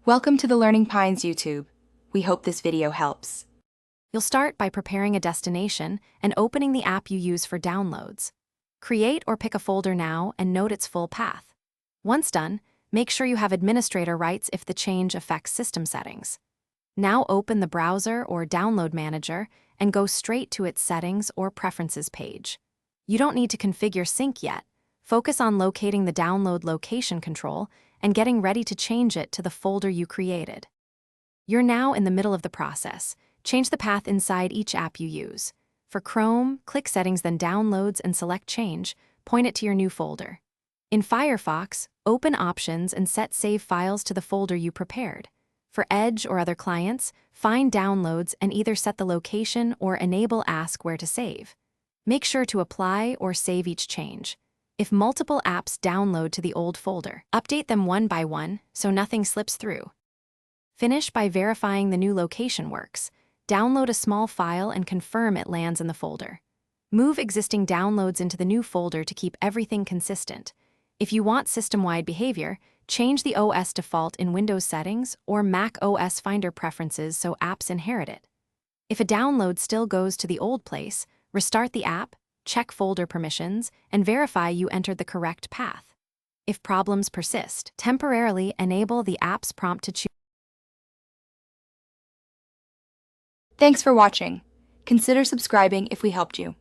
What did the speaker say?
Welcome to the Learning Pines YouTube. We hope this video helps. You'll start by preparing a destination and opening the app you use for downloads. Create or pick a folder now and note its full path. Once done, make sure you have administrator rights if the change affects system settings. Now open the browser or download manager and go straight to its settings or preferences page. You don't need to configure sync yet. Focus on locating the download location control and getting ready to change it to the folder you created. You're now in the middle of the process. Change the path inside each app you use. For Chrome, click Settings, then Downloads and select Change. Point it to your new folder. In Firefox, open Options and set Save Files to the folder you prepared. For Edge or other clients, find Downloads and either set the location or enable Ask Where to Save. Make sure to apply or save each change. If multiple apps download to the old folder, update them one by one so nothing slips through. Finish by verifying the new location works. Download a small file and confirm it lands in the folder. Move existing downloads into the new folder to keep everything consistent. If you want system-wide behavior, change the OS default in Windows settings or Mac OS Finder preferences so apps inherit it. If a download still goes to the old place, restart the app, check folder permissions, and verify you entered the correct path. If problems persist, temporarily enable the app's prompt to choose. Thanks for watching. Consider subscribing if we helped you.